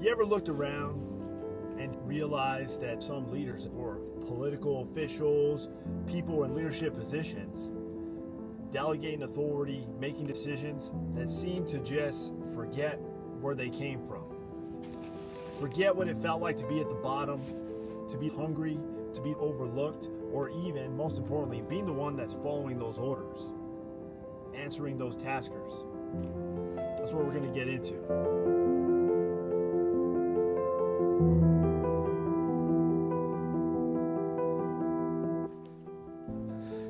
You ever looked around and realized that some leaders, or political officials, people in leadership positions, delegating authority, making decisions that seem to just forget where they came from? Forget what it felt like to be at the bottom, to be hungry, to be overlooked, or even, most importantly, being the one that's following those orders, answering those taskers. That's what we're going to get into.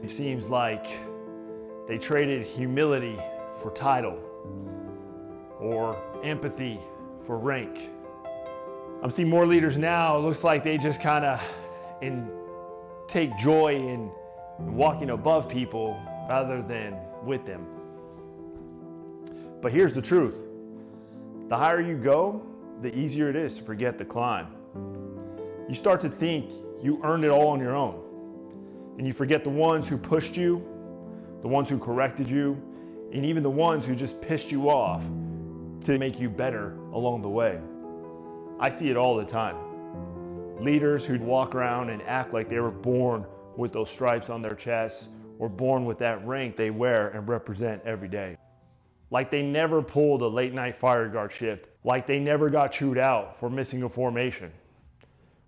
It seems like they traded humility for title or empathy for rank. I'm seeing more leaders now, it looks like they just kind of take joy in walking above people rather than with them. But here's the truth. The higher you go, the easier it is to forget the climb. You start to think you earned it all on your own. And you forget the ones who pushed you, the ones who corrected you, and even the ones who just pissed you off to make you better along the way. I see it all the time. Leaders who walk around and act like they were born with those stripes on their chests or born with that rank they wear and represent every day. Like they never pulled a late night fire guard shift. Like they never got chewed out for missing a formation.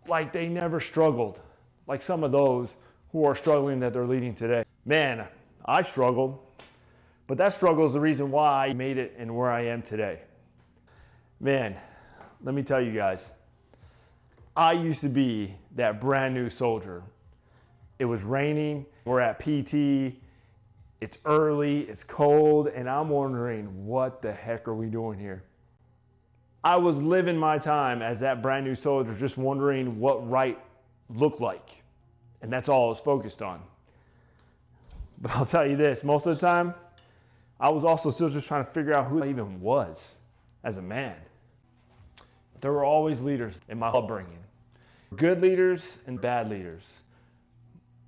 Like they never struggled. Like some of those who are struggling that they're leading today. Man, I struggled, but that struggle is the reason why I made it and where I am today. Man, let me tell you guys, I used to be that brand new soldier. It was raining, we're at PT, it's early, it's cold, and I'm wondering, what the heck are we doing here? I was living my time as that brand new soldier, just wondering what right looked like. And that's all I was focused on. But I'll tell you this, most of the time, I was also still just trying to figure out who I even was as a man. There were always leaders in my upbringing. Good leaders and bad leaders.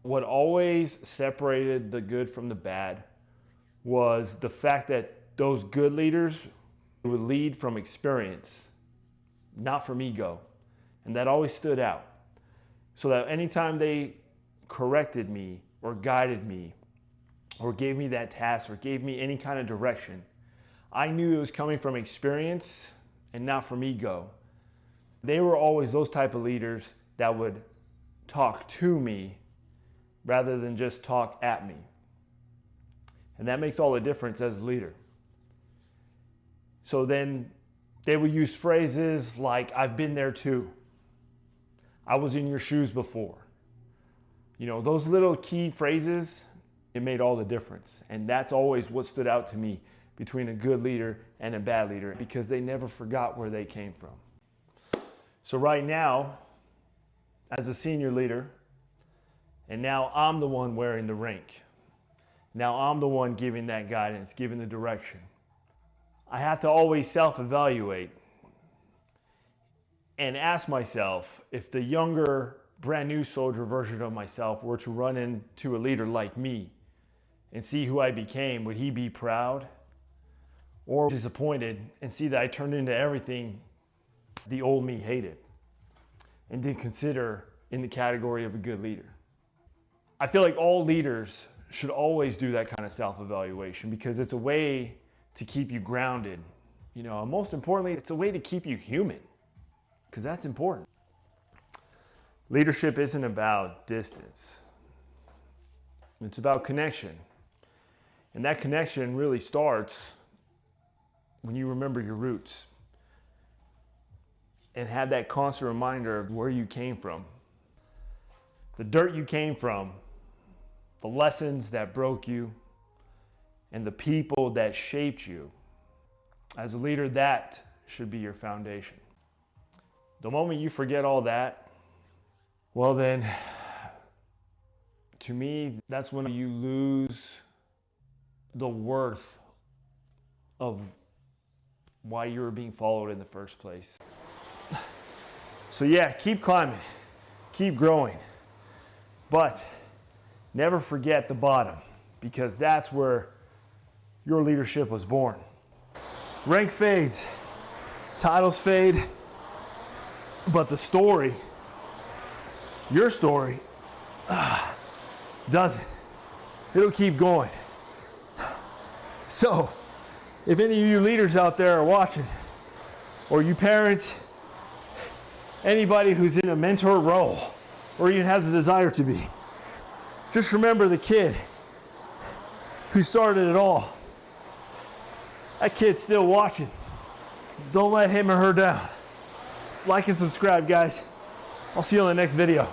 What always separated the good from the bad was the fact that those good leaders would lead from experience, not from ego. And that always stood out. So that anytime they corrected me or guided me or gave me that task or gave me any kind of direction, I knew it was coming from experience and not from ego. They were always those type of leaders that would talk to me rather than just talk at me. And that makes all the difference as a leader. So then they would use phrases like, I've been there too. I was in your shoes before. You know, those little key phrases, it made all the difference. And that's always what stood out to me between a good leader and a bad leader, because they never forgot where they came from. So right now, as a senior leader, and now I'm the one wearing the rank. Now I'm the one giving that guidance, giving the direction. I have to always self-evaluate and ask myself, if the younger, brand new soldier version of myself were to run into a leader like me and see who I became, would he be proud or disappointed and see that I turned into everything the old me hated and didn't consider in the category of a good leader? I feel like all leaders should always do that kind of self-evaluation, because it's a way to keep you grounded. You know, and most importantly, it's a way to keep you human, because that's important. Leadership isn't about distance. It's about connection. And that connection really starts when you remember your roots and have that constant reminder of where you came from. The dirt you came from, the lessons that broke you, and the people that shaped you. As a leader, that should be your foundation. The moment you forget all that, well then, to me, that's when you lose the worth of why you were being followed in the first place. So yeah, keep climbing, keep growing, but never forget the bottom, because that's where your leadership was born. Rank fades, titles fade, But the story, your story, doesn't. It'll keep going. So, if any of you leaders out there are watching, or you parents, anybody who's in a mentor role, or even has a desire to be, just remember the kid who started it all. That kid's still watching. Don't let him or her down. Like and subscribe, guys. I'll see you on the next video.